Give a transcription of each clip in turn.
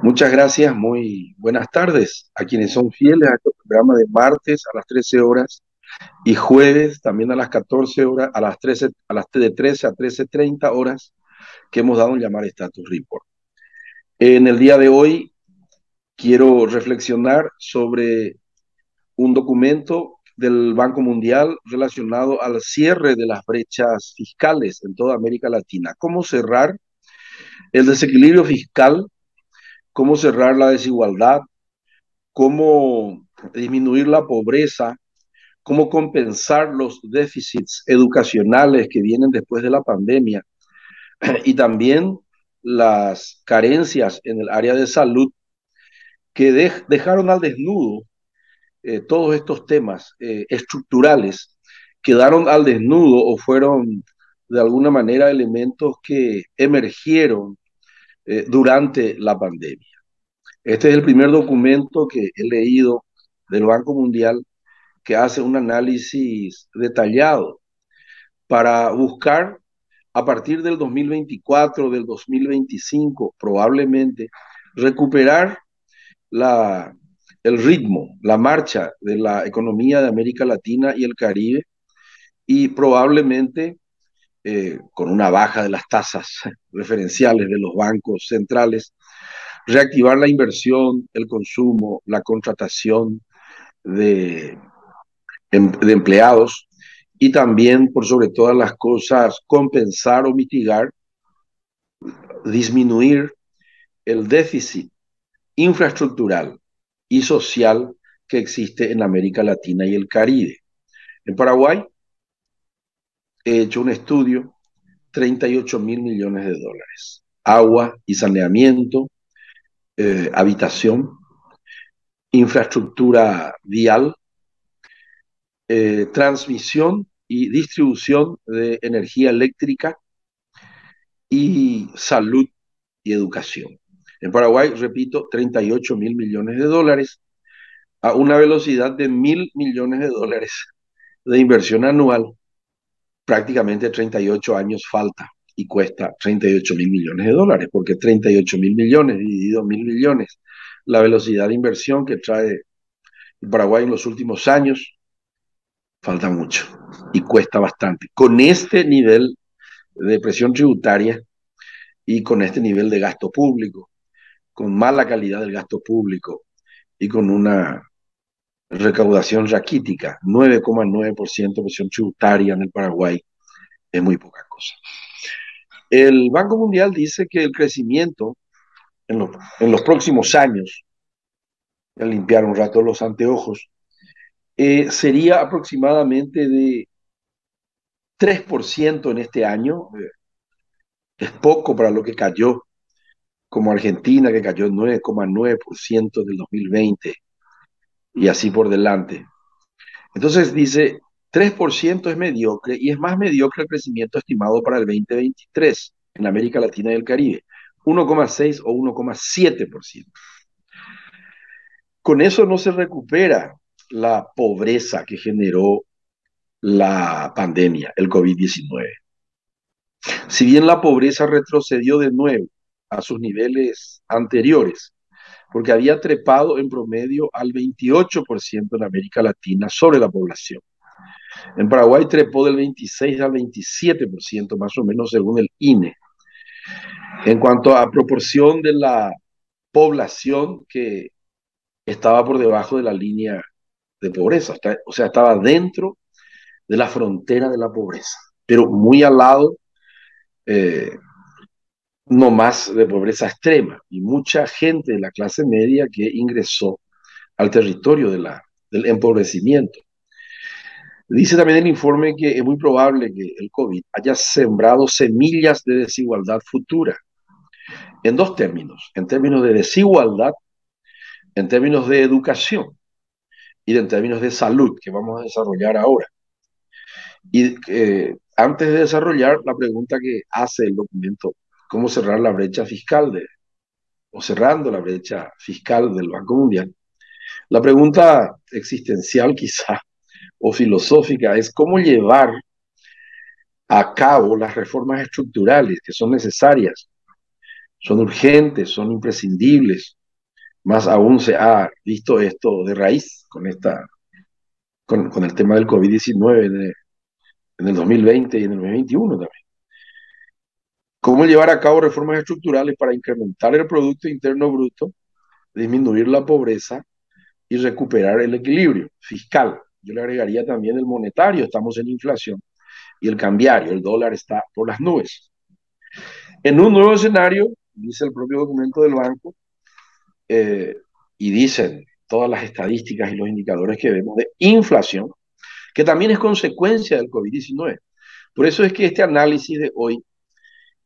Muchas gracias, muy buenas tardes a quienes son fieles a este programa de martes a las 13 horas y jueves también a las 14 horas, a las 13, de 13 a 13:30 horas que hemos dado en llamar Status Report. En el día de hoy quiero reflexionar sobre un documento del Banco Mundial relacionado al cierre de las brechas fiscales en toda América Latina. ¿Cómo cerrar el desequilibrio fiscal? ¿Cómo cerrar la desigualdad? ¿Cómo disminuir la pobreza? ¿Cómo compensar los déficits educacionales que vienen después de la pandemia? Y también las carencias en el área de salud que dejaron al desnudo todos estos temas estructurales, quedaron al desnudo o fueron de alguna manera elementos que emergieron durante la pandemia. Este es el primer documento que he leído del Banco Mundial que hace un análisis detallado para buscar a partir del 2024, del 2025, probablemente recuperar la, el ritmo, la marcha de la economía de América Latina y el Caribe y probablemente con una baja de las tasas referenciales de los bancos centrales, reactivar la inversión, el consumo, la contratación de, de empleados y también, por sobre todas las cosas, compensar o mitigar, disminuir el déficit infraestructural y social que existe en América Latina y el Caribe. En Paraguay he hecho un estudio, 38.000 millones de dólares. Agua y saneamiento, habitación, infraestructura vial, transmisión y distribución de energía eléctrica y salud y educación. En Paraguay, repito, 38.000 millones de dólares a una velocidad de 1.000 millones de dólares de inversión anual. Prácticamente 38 años falta y cuesta 38.000 millones de dólares, porque 38.000 millones dividido 1.000 millones, la velocidad de inversión que trae el Paraguay en los últimos años, falta mucho y cuesta bastante. Con este nivel de presión tributaria y con este nivel de gasto público, con mala calidad del gasto público y con una recaudación raquítica, 9,9% de presión tributaria en el Paraguay, es muy poca cosa. El Banco Mundial dice que el crecimiento en los próximos años, a limpiar un rato los anteojos, sería aproximadamente de 3% en este año. Es poco para lo que cayó, como Argentina, que cayó 9,9% del 2020 y así por delante. Entonces dice, 3% es mediocre y es más mediocre el crecimiento estimado para el 2023 en América Latina y el Caribe, 1,6 o 1,7%. Con eso no se recupera la pobreza que generó la pandemia, el COVID-19. Si bien la pobreza retrocedió de nuevo a sus niveles anteriores, porque había trepado en promedio al 28% en América Latina sobre la población. En Paraguay trepó del 26 al 27%, más o menos según el INE. En cuanto a proporción de la población que estaba por debajo de la línea de pobreza, o sea, estaba dentro de la frontera de la pobreza, pero muy al lado, eh, no más de pobreza extrema, y mucha gente de la clase media que ingresó al territorio del empobrecimiento. Dice también el informe que es muy probable que el COVID haya sembrado semillas de desigualdad futura, en dos términos, en términos de desigualdad, en términos de educación y en términos de salud, que vamos a desarrollar ahora. Y antes de desarrollar la pregunta que hace el documento, ¿cómo cerrar la brecha fiscal o cerrando la brecha fiscal del Banco Mundial? La pregunta existencial quizá o filosófica es cómo llevar a cabo las reformas estructurales que son necesarias son urgentes, son imprescindibles. Más aún se ha visto esto de raíz con el tema del COVID-19 en el 2020 y en el 2021 también. ¿Cómo llevar a cabo reformas estructurales para incrementar el Producto Interno Bruto, disminuir la pobreza y recuperar el equilibrio fiscal? Yo le agregaría también el monetario, estamos en inflación, y el cambiario, el dólar está por las nubes. En un nuevo escenario, dice el propio documento del banco, eh, y dicen todas las estadísticas y los indicadores que vemos de inflación, que también es consecuencia del COVID-19. Por eso es que este análisis de hoy,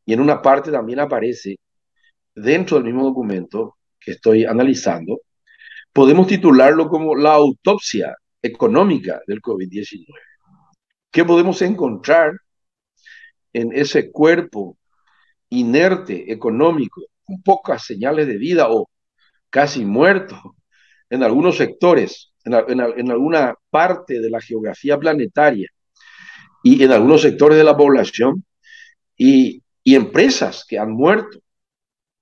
y en una parte también aparece dentro del mismo documento que estoy analizando, podemos titularlo como la autopsia económica del COVID-19. ¿Qué podemos encontrar en ese cuerpo inerte económico, con pocas señales de vida o casi muerto en algunos sectores, en alguna parte de la geografía planetaria y en algunos sectores de la población y empresas que han muerto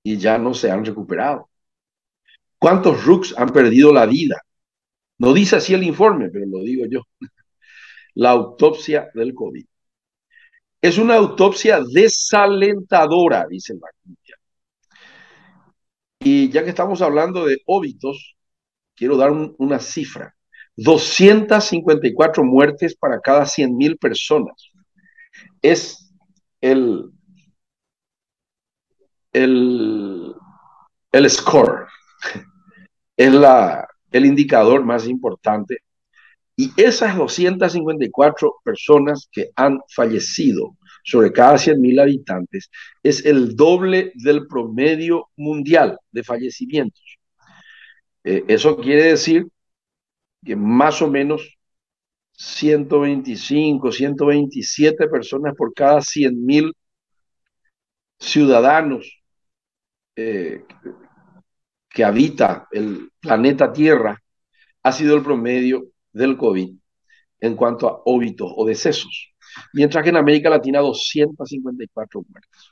y ya no se han recuperado? ¿Cuántos RUCs han perdido la vida? No dice así el informe, pero lo digo yo. La autopsia del COVID. Es una autopsia desalentadora, dice el Banco Mundial. Y ya que estamos hablando de óbitos, quiero dar una cifra. 254 muertes para cada 100.000 personas. Es el, el, el score, es el indicador más importante. Y esas 254 personas que han fallecido sobre cada 100.000 habitantes es el doble del promedio mundial de fallecimientos. Eso quiere decir que más o menos 125, 127 personas por cada 100.000 ciudadanos eh, que habita el planeta Tierra ha sido el promedio del COVID en cuanto a óbitos o decesos, mientras que en América Latina 254 muertes.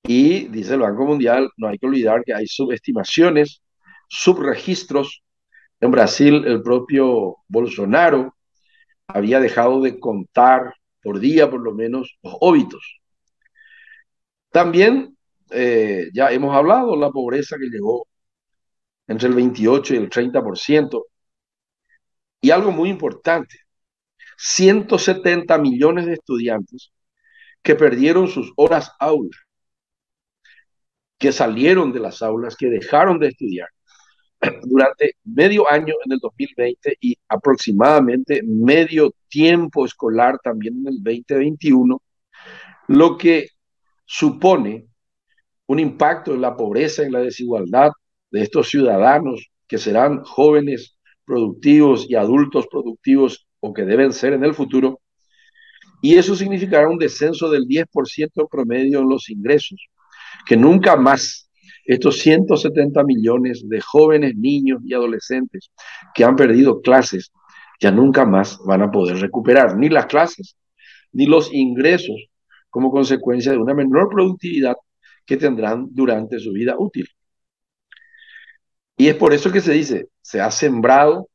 Y dice el Banco Mundial, no hay que olvidar que hay subestimaciones, subregistros. En Brasil, el propio Bolsonaro había dejado de contar por día, por lo menos, los óbitos. También ya hemos hablado de la pobreza que llegó entre el 28 y el 30%. Y algo muy importante, 170 millones de estudiantes que perdieron sus horas aula, que salieron de las aulas, que dejaron de estudiar durante medio año en el 2020 y aproximadamente medio tiempo escolar también en el 2021, lo que supone un impacto en la pobreza, en la desigualdad de estos ciudadanos que serán jóvenes productivos y adultos productivos o que deben ser en el futuro. Y eso significará un descenso del 10% promedio en los ingresos, que nunca más estos 170 millones de jóvenes, niños y adolescentes que han perdido clases, ya nunca más van a poder recuperar ni las clases, ni los ingresos como consecuencia de una menor productividad que tendrán durante su vida útil. Y es por eso que se dice, se han sembrado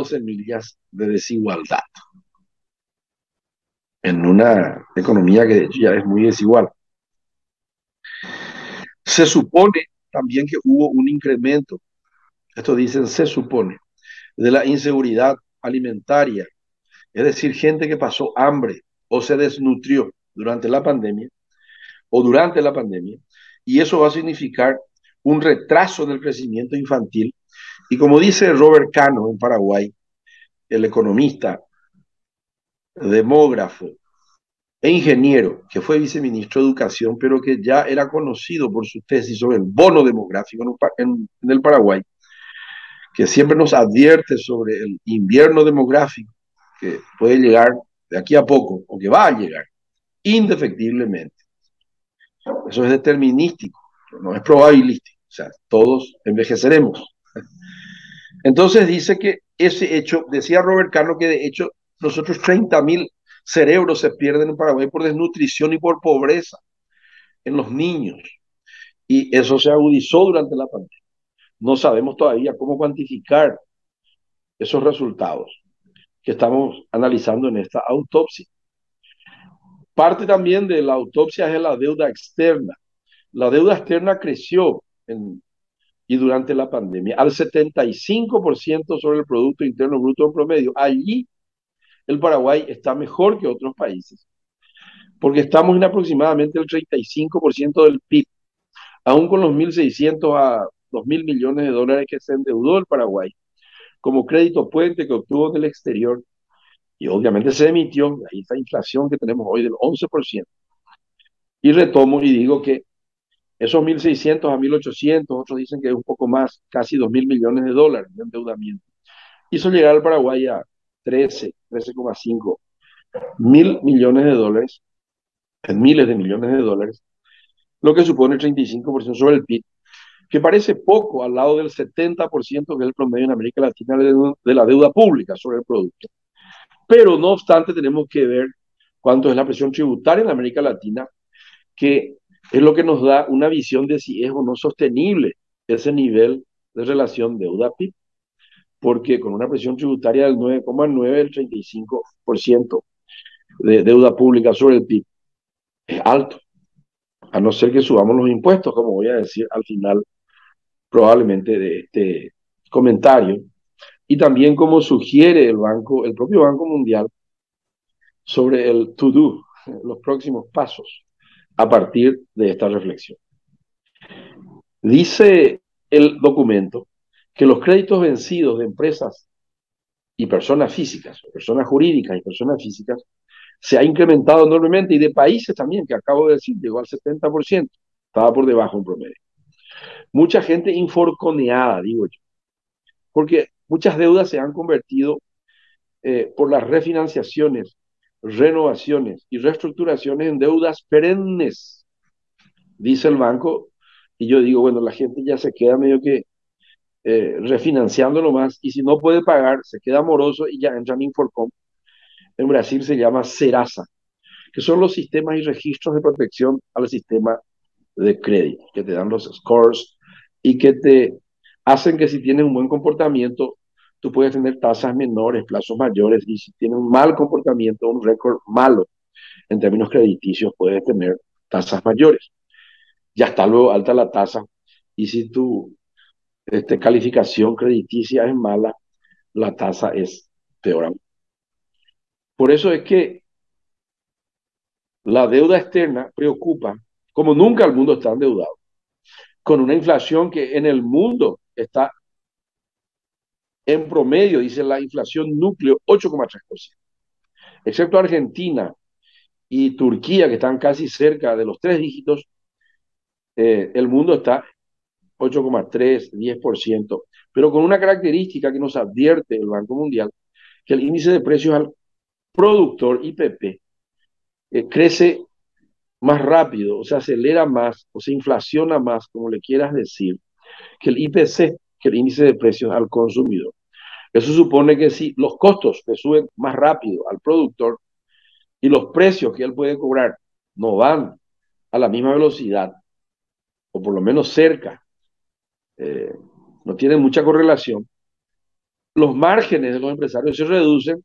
semillas de desigualdad en una economía que de hecho ya es muy desigual. Se supone también que hubo un incremento, esto dicen se supone, de la inseguridad alimentaria, es decir, gente que pasó hambre o se desnutrió durante la pandemia y eso va a significar un retraso en el crecimiento infantil. Y como dice Robert Cano en Paraguay, el economista, demógrafo e ingeniero, que fue viceministro de Educación, pero que ya era conocido por su tesis sobre el bono demográfico en el Paraguay, que siempre nos advierte sobre el invierno demográfico que puede llegar de aquí a poco, o que va a llegar, indefectiblemente. Eso es determinístico, no es probabilístico. O sea, todos envejeceremos. Entonces dice que ese hecho, decía Robert Cano que de hecho nosotros 30.000 cerebros se pierden en Paraguay por desnutrición y por pobreza. en los niños y eso se agudizó durante la pandemia. No sabemos todavía cómo cuantificar esos resultados que estamos analizando en esta autopsia. Parte también de la autopsia es la deuda externa. La deuda externa creció y durante la pandemia al 75% sobre el Producto Interno Bruto en promedio. Allí el Paraguay está mejor que otros países, porque estamos en aproximadamente el 35% del PIB, aún con los 1.600 a 2.000 millones de dólares que se endeudó el Paraguay como crédito puente que obtuvo del exterior. Y obviamente se emitió, ahí esta inflación que tenemos hoy del 11%. Y retomo y digo que esos 1.600 a 1.800, otros dicen que es un poco más, casi 2.000 millones de dólares de endeudamiento, hizo llegar al Paraguay a 13,5 mil millones de dólares, en miles de millones de dólares, lo que supone el 35% sobre el PIB, que parece poco al lado del 70% que es el promedio en América Latina de la deuda pública sobre el producto. Pero no obstante, tenemos que ver cuánto es la presión tributaria en América Latina, que es lo que nos da una visión de si es o no sostenible ese nivel de relación deuda-PIB, porque con una presión tributaria del 9,9, el 35% de deuda pública sobre el PIB es alto, a no ser que subamos los impuestos, como voy a decir al final probablemente de este comentario, y también como sugiere el propio Banco Mundial, sobre el to-do, los próximos pasos a partir de esta reflexión. Dice el documento que los créditos vencidos de empresas y personas físicas, personas jurídicas y personas físicas, se ha incrementado enormemente y de países también, que acabo de decir, llegó al 70%, estaba por debajo en promedio. Mucha gente inforconeada, digo yo, porque muchas deudas se han convertido por las refinanciaciones, renovaciones y reestructuraciones en deudas perennes, dice el banco, y yo digo, bueno, la gente ya se queda medio que refinanciando nomás, y si no puede pagar, se queda moroso y ya entra en Inforcom. En Brasil se llama Serasa, que son los sistemas y registros de protección al sistema de crédito, que te dan los scores y que te hacen que si tienes un buen comportamiento, tú puedes tener tasas menores, plazos mayores, y si tienes un mal comportamiento, un récord malo en términos crediticios, puedes tener tasas mayores. Ya está luego alta la tasa, y si tu calificación crediticia es mala, la tasa es peor. Por eso es que la deuda externa preocupa, como nunca el mundo está endeudado, con una inflación que en el mundo está en promedio, dice la inflación núcleo, 8,3%. Excepto Argentina y Turquía, que están casi cerca de los 3 dígitos, el mundo está 8,3, 10%, pero con una característica que nos advierte el Banco Mundial, que el índice de precios al productor, IPP, crece más rápido, o se acelera más, o se inflaciona más, como le quieras decir, que el IPC, que el índice de precios al consumidor. Eso supone que si los costos le suben más rápido al productor y los precios que él puede cobrar no van a la misma velocidad, o por lo menos cerca, eh, no tienen mucha correlación, los márgenes de los empresarios se reducen,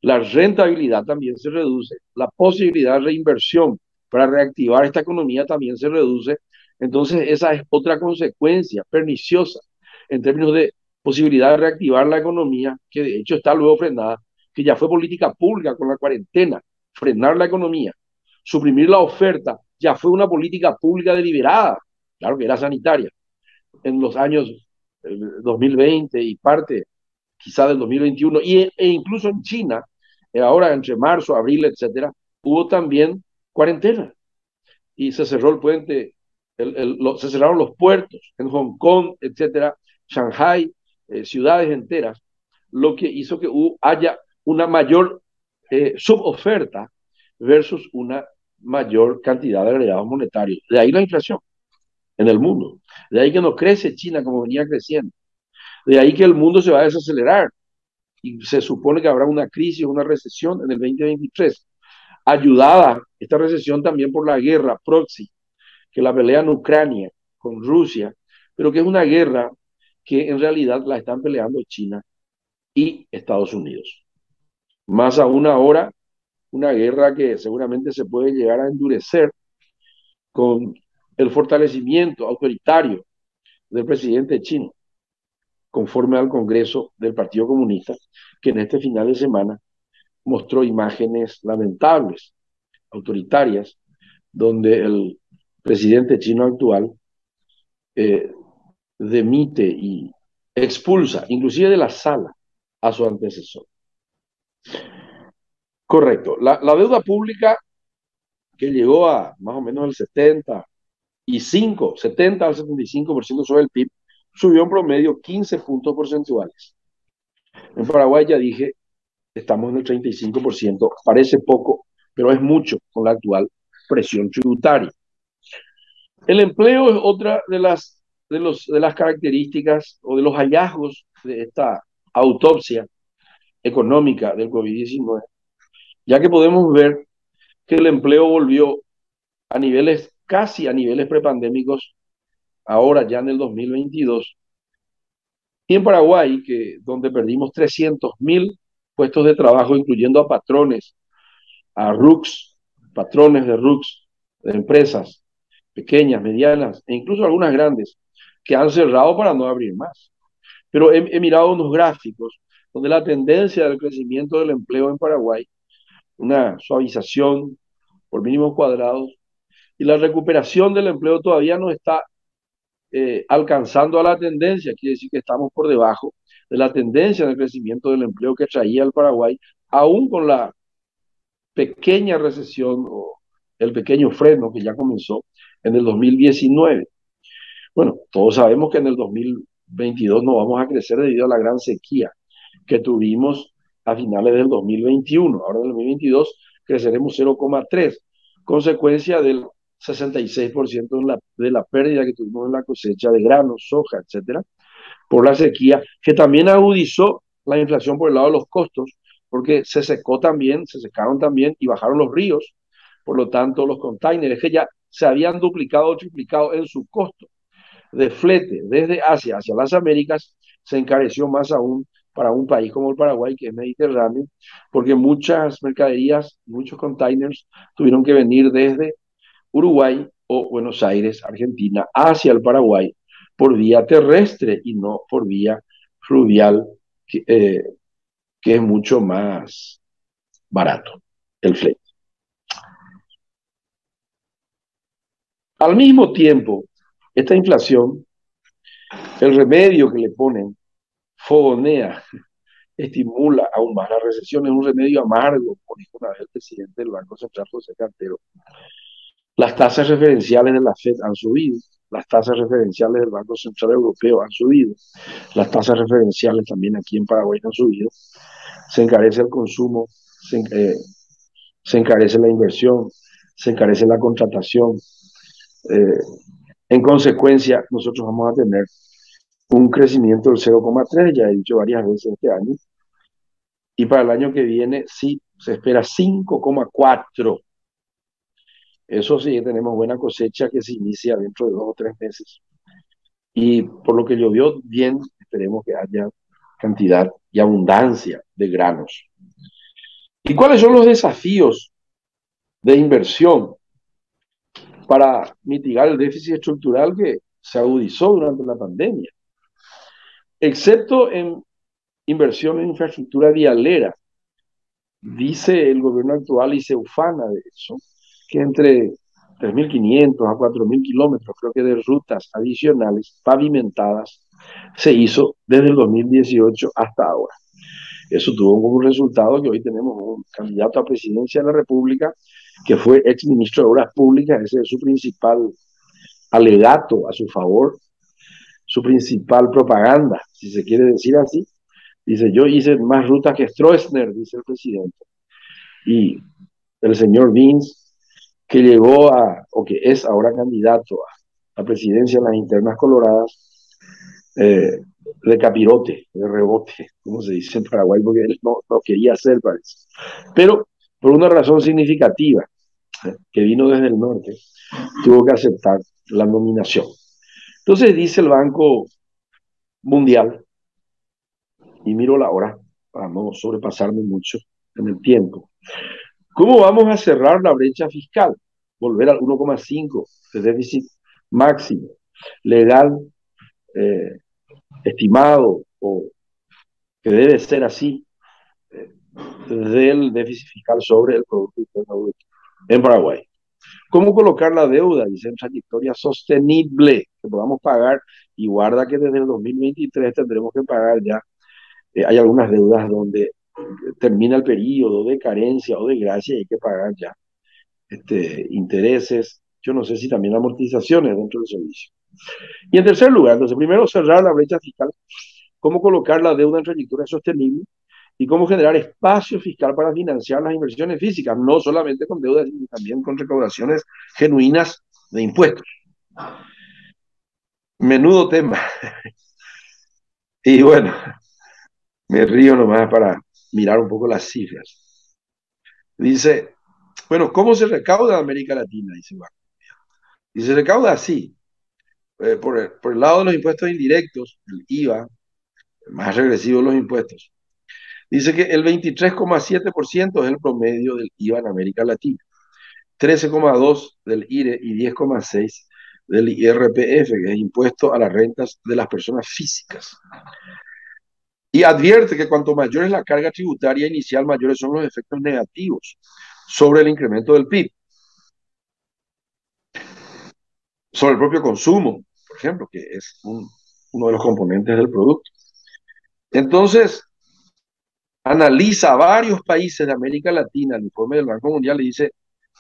la rentabilidad también se reduce, la posibilidad de reinversión para reactivar esta economía también se reduce. Entonces, esa es otra consecuencia perniciosa en términos de posibilidad de reactivar la economía, que de hecho está luego frenada, que ya fue política pública con la cuarentena, frenar la economía, suprimir la oferta, ya fue una política pública deliberada, claro que era sanitaria, en los años 2020 y parte quizá del 2021, e incluso en China, ahora entre marzo, abril, etcétera, hubo también cuarentena y se cerró el puente, se cerraron los puertos en Hong Kong, etcétera, Shanghai, ciudades enteras, lo que hizo que haya una mayor suboferta versus una mayor cantidad de agregados monetarios. De ahí la inflación en el mundo. De ahí que no crece China como venía creciendo. De ahí que el mundo se va a desacelerar y se supone que habrá una crisis, una recesión en el 2023. ayudada esta recesión también por la guerra proxy, que la pelean Ucrania con Rusia, pero que es una guerra que en realidad la están peleando China y Estados Unidos. Más aún ahora, una guerra que seguramente se puede llegar a endurecer con el fortalecimiento autoritario del presidente chino, conforme al Congreso del Partido Comunista, que en este final de semana mostró imágenes lamentables, autoritarias, donde el presidente chino actual eh, demite y expulsa, inclusive de la sala, a su antecesor. Correcto. La deuda pública, que llegó a más o menos el 70 al 75% sobre el PIB, subió en promedio 15 puntos porcentuales. En Paraguay, ya dije, estamos en el 35%, parece poco, pero es mucho con la actual presión tributaria. El empleo es otra de las características o de los hallazgos de esta autopsia económica del COVID-19, ya que podemos ver que el empleo volvió a niveles, casi a niveles prepandémicos, ahora ya en el 2022. Y en Paraguay, donde perdimos 300.000 puestos de trabajo, incluyendo a patrones, a RUCs, patrones de RUCs, de empresas pequeñas, medianas e incluso algunas grandes, que han cerrado para no abrir más. Pero he mirado unos gráficos donde la tendencia del crecimiento del empleo en Paraguay, una suavización por mínimos cuadrados, y la recuperación del empleo todavía no está alcanzando a la tendencia, quiere decir que estamos por debajo de la tendencia del crecimiento del empleo que traía el Paraguay, aún con la pequeña recesión o el pequeño freno que ya comenzó en el 2019. Bueno, todos sabemos que en el 2022 no vamos a crecer debido a la gran sequía que tuvimos a finales del 2021. Ahora en el 2022 creceremos 0,3, consecuencia del 66% de la pérdida que tuvimos en la cosecha de granos, soja, etcétera, por la sequía, que también agudizó la inflación por el lado de los costos, porque se secó también, se secaron también y bajaron los ríos, por lo tanto los containers que ya se habían duplicado o triplicado en su costo de flete desde Asia hacia las Américas, se encareció más aún para un país como el Paraguay, que es mediterráneo, porque muchas mercaderías, muchos containers tuvieron que venir desde Uruguay o Buenos Aires, Argentina, hacia el Paraguay por vía terrestre y no por vía fluvial, que es mucho más barato el flete. Al mismo tiempo, esta inflación, el remedio que le ponen, fogonea, estimula aún más la recesión, es un remedio amargo, como dijo una vez el presidente del Banco Central, José Cartero. Las tasas referenciales de la FED han subido, las tasas referenciales del Banco Central Europeo han subido, las tasas referenciales también aquí en Paraguay han subido, se encarece el consumo, se encarece la inversión, se encarece la contratación. Eh, en consecuencia, nosotros vamos a tener un crecimiento del 0,3, ya he dicho varias veces este año, y para el año que viene sí se espera 5,4. Eso sí, tenemos buena cosecha que se inicia dentro de 2 o 3 meses. Y por lo que llovió bien, esperemos que haya cantidad y abundancia de granos. ¿Y cuáles son los desafíos de inversión para mitigar el déficit estructural que se agudizó durante la pandemia? Excepto en inversión en infraestructura vialera, dice el gobierno actual y se ufana de eso, que entre 3.500 a 4.000 kilómetros, creo que de rutas adicionales pavimentadas, se hizo desde el 2018 hasta ahora. Eso tuvo como resultado que hoy tenemos un candidato a presidencia de la República que fue ex ministro de Obras Públicas, ese es su principal alegato a su favor, su principal propaganda, si se quiere decir así. Dice, yo hice más rutas que Stroessner, dice el presidente. Y el señor Vince, que llegó o que es ahora candidato a la presidencia en las internas coloradas, de capirote, de rebote, como se dice en Paraguay, porque él no quería hacer, parece. Pero por una razón significativa, que vino desde el norte, tuvo que aceptar la nominación. Entonces dice el Banco Mundial, y miro la hora para no sobrepasarme mucho en el tiempo. ¿Cómo vamos a cerrar la brecha fiscal? Volver al 1,5 de déficit máximo, legal, eh, estimado, o que debe ser así, del déficit fiscal sobre el Producto Interno Bruto en Paraguay. ¿Cómo colocar la deuda, dice, en trayectoria sostenible que podamos pagar? Y guarda que desde el 2023 tendremos que pagar ya. Hay algunas deudas donde termina el periodo de carencia o de gracia y hay que pagar ya intereses, yo no sé si también amortizaciones dentro del servicio. Y en tercer lugar, entonces, primero cerrar la brecha fiscal, cómo colocar la deuda en trayectoria sostenible y cómo generar espacio fiscal para financiar las inversiones físicas, no solamente con deudas, sino también con recaudaciones genuinas de impuestos. Menudo tema. Y bueno, me río nomás para mirar un poco las cifras. Dice, bueno, ¿cómo se recauda en América Latina? Dice, bueno, y se recauda así, por el lado de los impuestos indirectos, el IVA, más regresivos los impuestos. Dice que el 23,7% es el promedio del IVA en América Latina, 13,2% del IRE y 10,6% del IRPF, que es impuesto a las rentas de las personas físicas. Y advierte que cuanto mayor es la carga tributaria inicial, mayores son los efectos negativos sobre el incremento del PIB, sobre el propio consumo, por ejemplo, que es uno de los componentes del producto. Entonces, analiza varios países de América Latina, el informe del Banco Mundial le dice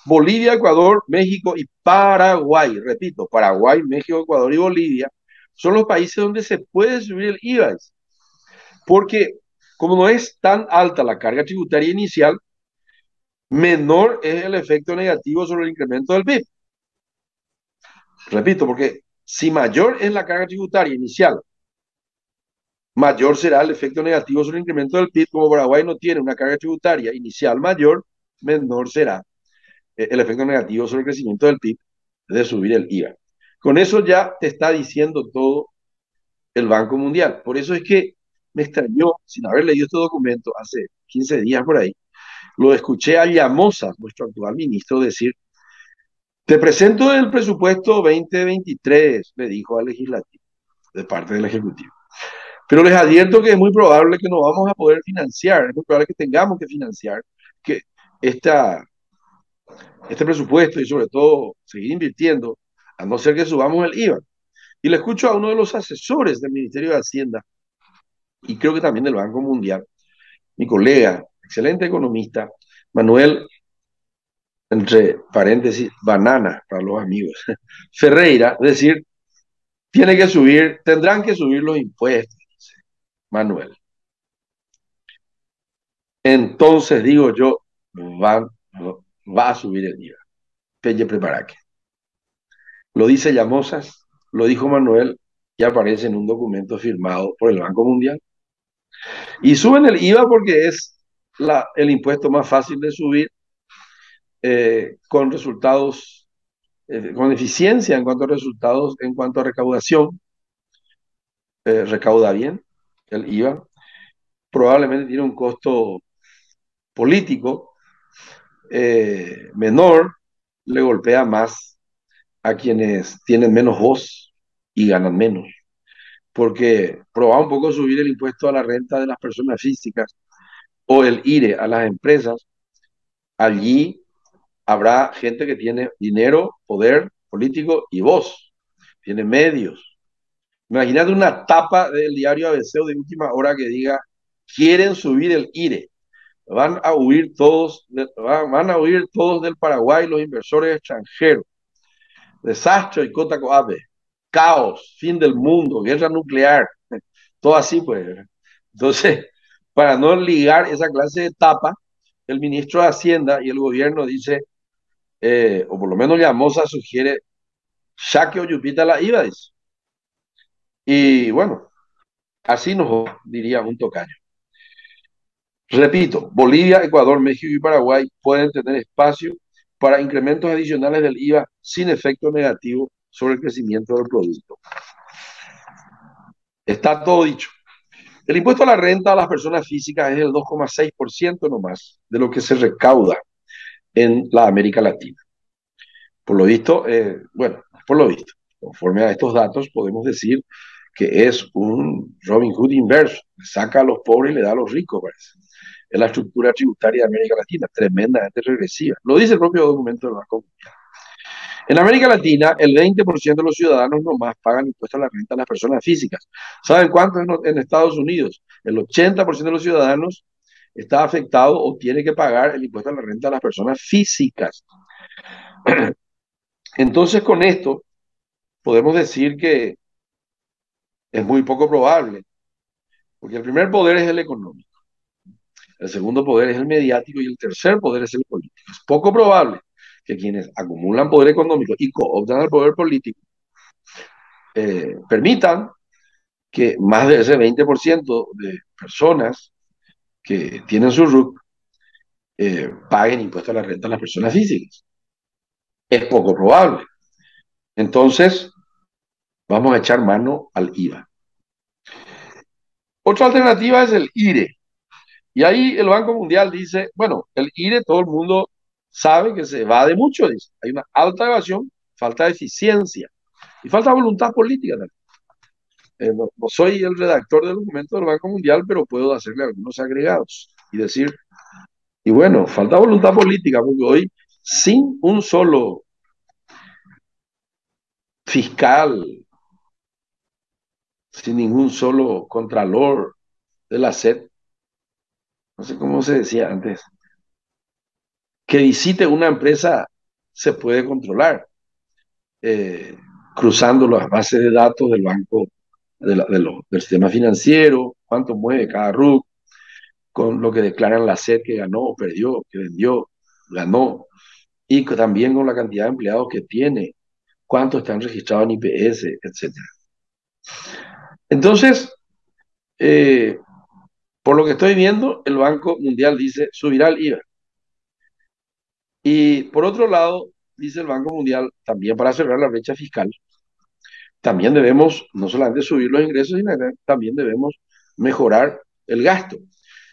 Bolivia, Ecuador, México y Paraguay. Repito, Paraguay, México, Ecuador y Bolivia son los países donde se puede subir el IVA, porque como no es tan alta la carga tributaria inicial, menor es el efecto negativo sobre el incremento del PIB. Repito, porque si mayor es la carga tributaria inicial, mayor será el efecto negativo sobre el incremento del PIB. Como Paraguay no tiene una carga tributaria inicial mayor, menor será el efecto negativo sobre el crecimiento del PIB de subir el IVA. Con eso ya te está diciendo todo el Banco Mundial. Por eso es que me extrañó, sin haber leído este documento hace 15 días por ahí, lo escuché a Llamosa, nuestro actual ministro, decir, te presento el presupuesto 2023, le dijo al legislativo, de parte del Ejecutivo. Pero les advierto que es muy probable que no vamos a poder financiar, es muy probable que tengamos que financiar que esta, este presupuesto y sobre todo seguir invirtiendo, a no ser que subamos el IVA. Y le escucho a uno de los asesores del Ministerio de Hacienda y creo que también del Banco Mundial, mi colega, excelente economista, Manuel, entre paréntesis, banana para los amigos, Ferreira, decir, tiene que subir, tendrán que subir los impuestos, dice Manuel. Entonces digo yo, va, va a subir el IVA. Pelle preparaque. Lo dice Llamosas, lo dijo Manuel y aparece en un documento firmado por el Banco Mundial. Y suben el IVA porque es el impuesto más fácil de subir, con resultados, con eficiencia en cuanto a resultados, en cuanto a recaudación. Recauda bien el IVA. Probablemente tiene un costo político menor, le golpea más a quienes tienen menos voz y ganan menos. Porque probar un poco subir el impuesto a la renta de las personas físicas o el IRE a las empresas, allí habrá gente que tiene dinero, poder político y voz, tiene medios. Imagínate una tapa del diario ABC o de última hora que diga, quieren subir el IRE, van a huir todos, van a huir todos del Paraguay los inversores extranjeros. Desastre y cota coape, caos, fin del mundo, guerra nuclear, todo así pues. Entonces, para no ligar esa clase de tapa, el ministro de Hacienda y el gobierno dice, o por lo menos Llamosa sugiere, saque o yupita la IVA, dice. Y bueno, así nos diría un tocayo. Repito, Bolivia, Ecuador, México y Paraguay pueden tener espacio para incrementos adicionales del IVA sin efecto negativo sobre el crecimiento del producto. Está todo dicho. El impuesto a la renta a las personas físicas es el 2,6% nomás de lo que se recauda en la América Latina. Por lo visto, bueno, por lo visto, conforme a estos datos, podemos decir que es un Robin Hood inverso. Saca a los pobres y le da a los ricos, parece. Es la estructura tributaria de América Latina, tremendamente regresiva. Lo dice el propio documento del Banco Mundial. En América Latina, el 20% de los ciudadanos nomás pagan impuestos a la renta a las personas físicas. ¿Saben cuánto en Estados Unidos? El 80% de los ciudadanos está afectado o tiene que pagar el impuesto a la renta a las personas físicas. Entonces, con esto, podemos decir que es muy poco probable, porque el primer poder es el económico, el segundo poder es el mediático y el tercer poder es el político. Es poco probable que quienes acumulan poder económico y cooptan el poder político permitan que más de ese 20% de personas que tienen su RUC paguen impuestos a la renta a las personas físicas. Es poco probable. Entonces, vamos a echar mano al IVA. Otra alternativa es el IRE. Y ahí el Banco Mundial dice, bueno, el IRE todo el mundo sabe que se evade mucho, dice. Hay una alta evasión, falta de eficiencia y falta voluntad política también. No soy el redactor del documento del Banco Mundial, pero puedo hacerle algunos agregados y decir, y bueno, falta voluntad política, porque hoy sin un solo fiscal, sin ningún solo contralor de la SED, no sé cómo se decía antes, que visite una empresa se puede controlar, eh, cruzando las bases de datos del banco, del sistema financiero, cuánto mueve cada RUC, con lo que declaran la SED que ganó, perdió, que vendió, ganó, y también con la cantidad de empleados que tiene, cuántos están registrados en IPS, etcétera. Entonces, eh, por lo que estoy viendo, el Banco Mundial dice subirá el IVA. Y por otro lado, dice el Banco Mundial, también para cerrar la brecha fiscal, también debemos no solamente subir los ingresos, sino que también debemos mejorar el gasto.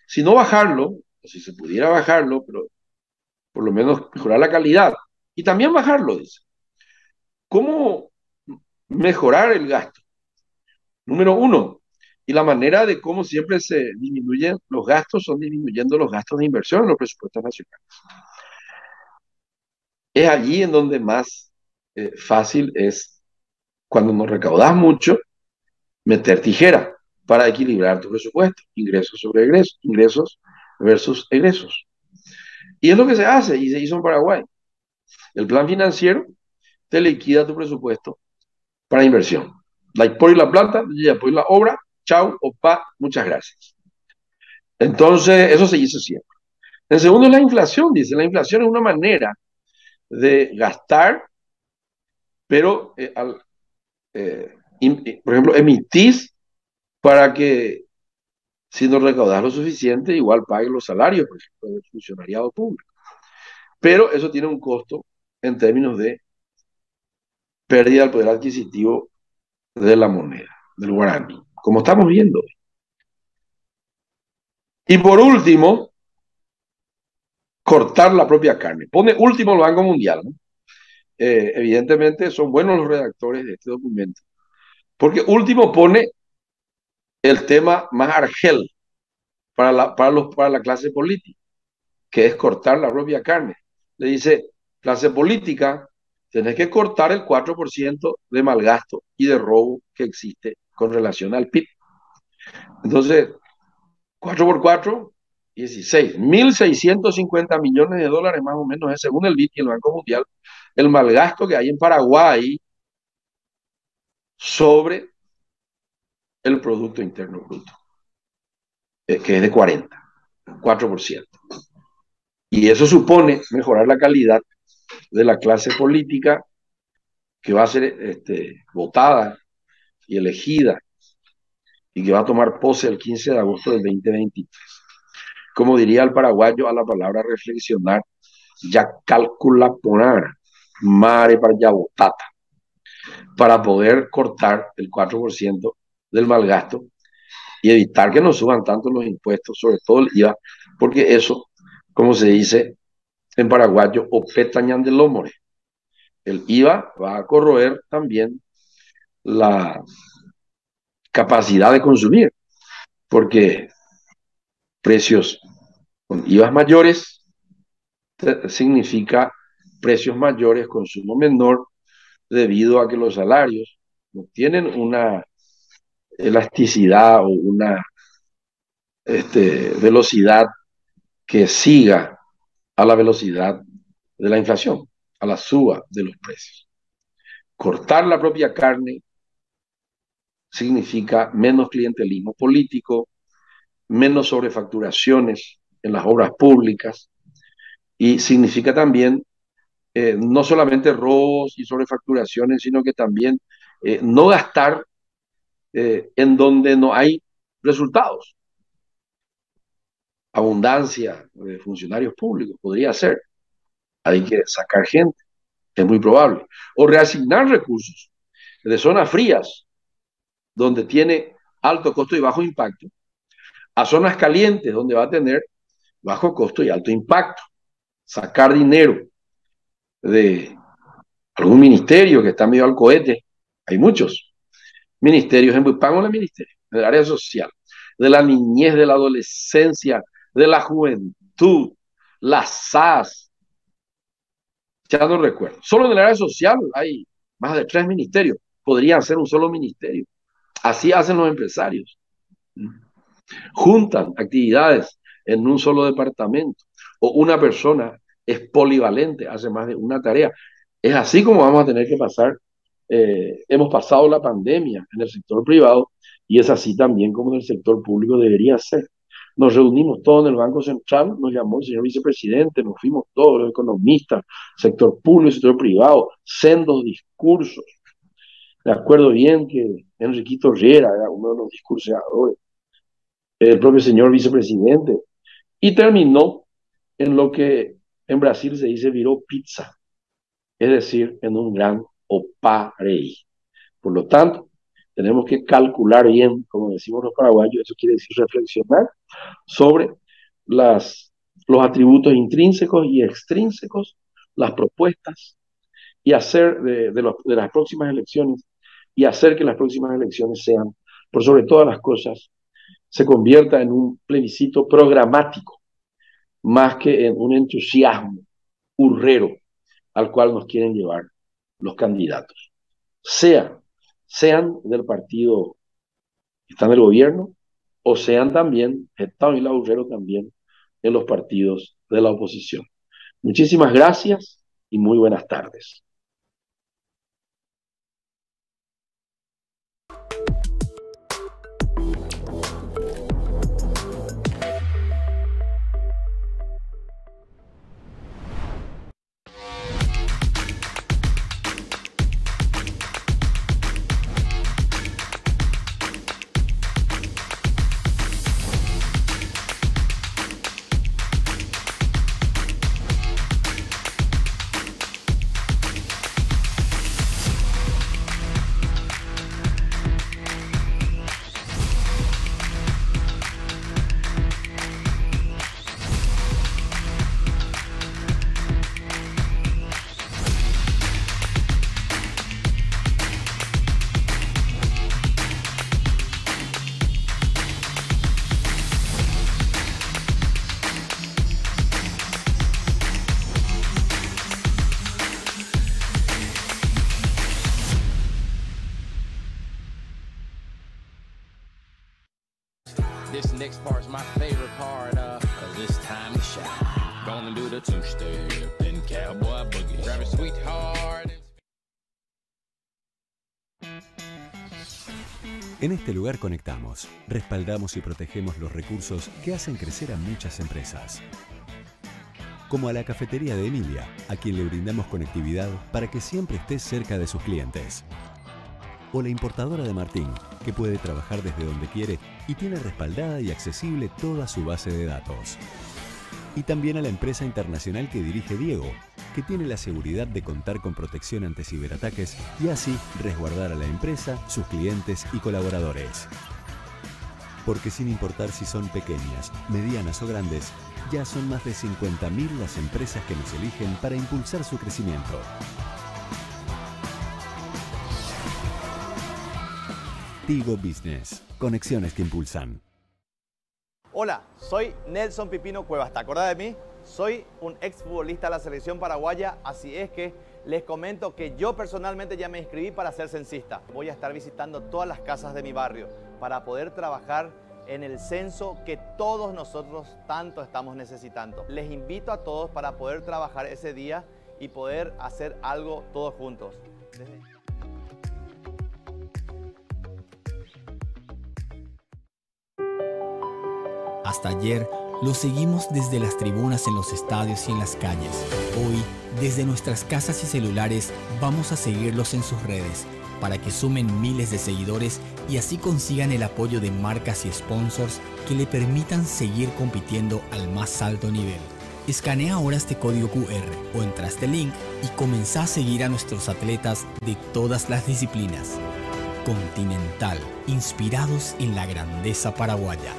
Si no bajarlo, o si se pudiera bajarlo, pero por lo menos mejorar la calidad. Y también bajarlo, dice. ¿Cómo mejorar el gasto? Número uno, y la manera de cómo siempre se disminuyen los gastos son disminuyendo los gastos de inversión en los presupuestos nacionales. Es allí en donde más fácil es, cuando nos recaudas mucho, meter tijera para equilibrar tu presupuesto, ingresos sobre egresos, ingresos versus egresos. Y es lo que se hace y se hizo en Paraguay. El plan financiero te liquida tu presupuesto para inversión. La por la plata, ya por la obra, chau, opa, muchas gracias. Entonces, eso se hizo siempre. En segundo, la inflación, dice. La inflación es una manera de gastar, pero, por ejemplo, emitís para que, si no recaudas lo suficiente, igual paguen los salarios, por ejemplo, del funcionariado público. Pero eso tiene un costo en términos de pérdida del poder adquisitivo de la moneda, del guaraní, como estamos viendo. Y por último, cortar la propia carne. Pone último el Banco Mundial, ¿no? Evidentemente son buenos los redactores de este documento, porque último pone el tema más argel para la clase política, que es cortar la propia carne. Le dice, clase política, tenés que cortar el 4% de malgasto y de robo que existe con relación al PIB. Entonces, 4 por 4, 16. 1.650 millones de dólares más o menos es, según el BID y el Banco Mundial, el malgasto que hay en Paraguay sobre el Producto Interno Bruto, que es de 40, 4%. Y eso supone mejorar la calidad de la clase política que va a ser votada y elegida y que va a tomar pose el 15 de agosto del 2023. como diría el paraguayo a la palabra reflexionar, ya calcula poner, mare para ya botata, para poder cortar el 4% del malgasto y evitar que nos suban tanto los impuestos, sobre todo el IVA, porque eso, como se dice en paraguayo, opetañan del lomore. El IVA va a corroer también la capacidad de consumir, porque precios con IVA mayores significa precios mayores, consumo menor, debido a que los salarios no tienen una elasticidad o una velocidad que siga a la velocidad de la inflación, a la suba de los precios. Cortar la propia carne significa menos clientelismo político, menos sobrefacturaciones en las obras públicas y significa también no solamente robos y sobrefacturaciones, sino que también no gastar en donde no hay resultados. Abundancia de funcionarios públicos podría ser. Hay que sacar gente, es muy probable. O reasignar recursos de zonas frías, donde tiene alto costo y bajo impacto, a zonas calientes, donde va a tener bajo costo y alto impacto. Sacar dinero de algún ministerio que está medio al cohete, hay muchos ministerios en pago en ministerio, del área social, de la niñez, de la adolescencia, de la juventud, la SAS, ya no recuerdo. Solo en el área social hay más de 3 ministerios, podrían ser un solo ministerio. Así hacen los empresarios. Juntan actividades en un solo departamento o una persona es polivalente, hace más de una tarea. Es así como vamos a tener que pasar. Hemos pasado la pandemia en el sector privado y es así también como en el sector público debería ser. Nos reunimos todos en el Banco Central, nos llamó el señor vicepresidente, nos fuimos todos los economistas, sector público y sector privado, sendos discursos. Me acuerdo bien que Enriquito Riera era uno de los discursadores, el propio señor vicepresidente, y terminó en lo que en Brasil se dice viró pizza, es decir, en un gran oparei. Por lo tanto, tenemos que calcular bien, como decimos los paraguayos, eso quiere decir reflexionar sobre los atributos intrínsecos y extrínsecos, las propuestas, y hacer de las próximas elecciones, y hacer que las próximas elecciones sean, por sobre todas las cosas, se convierta en un plebiscito programático, más que en un entusiasmo hurrero al cual nos quieren llevar los candidatos. Sean del partido que está en el gobierno, o sean también, Estado y Laurero también, en los partidos de la oposición. Muchísimas gracias y muy buenas tardes. This next part's my favorite part of this time to shine. Gonna do the two-step and cowboy boogie. Grab a sweetheart. En este lugar conectamos, respaldamos y protegemos los recursos que hacen crecer a muchas empresas. Como a la cafetería de Emilia, a quien le brindamos conectividad para que siempre esté cerca de sus clientes. O la importadora de Martín, que puede trabajar desde donde quiere y tiene respaldada y accesible toda su base de datos. Y también a la empresa internacional que dirige Diego, que tiene la seguridad de contar con protección ante ciberataques y así resguardar a la empresa, sus clientes y colaboradores. Porque sin importar si son pequeñas, medianas o grandes, ya son más de 50.000 las empresas que nos eligen para impulsar su crecimiento. Tigo Business. Conexiones que impulsan. Hola, soy Nelson Pipino Cuevas. ¿Te acordás de mí? Soy un exfutbolista de la selección paraguaya, así es que les comento que yo personalmente ya me inscribí para ser censista. Voy a estar visitando todas las casas de mi barrio para poder trabajar en el censo que todos nosotros tanto estamos necesitando. Les invito a todos para poder trabajar ese día y poder hacer algo todos juntos. Hasta ayer lo seguimos desde las tribunas en los estadios y en las calles. Hoy, desde nuestras casas y celulares, vamos a seguirlos en sus redes para que sumen miles de seguidores y así consigan el apoyo de marcas y sponsors que le permitan seguir compitiendo al más alto nivel. Escanea ahora este código QR o entra a este link y comenzá a seguir a nuestros atletas de todas las disciplinas. Continental, inspirados en la grandeza paraguaya.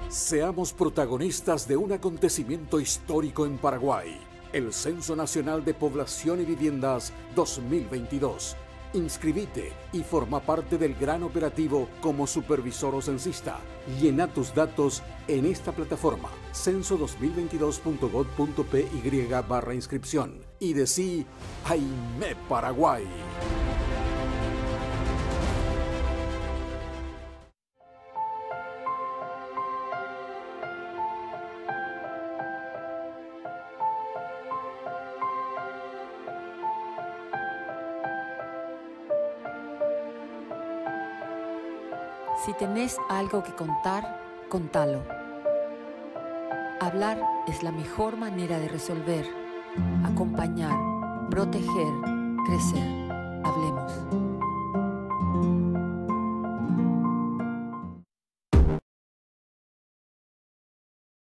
Seamos protagonistas de un acontecimiento histórico en Paraguay, el Censo Nacional de Población y Viviendas 2022. Inscribite y forma parte del gran operativo como supervisor o censista. Llena tus datos en esta plataforma, censo2022.gov.py/inscripción y decí ¡Aimé Paraguay! Si tenés algo que contar, contalo. Hablar es la mejor manera de resolver, acompañar, proteger, crecer. Hablemos.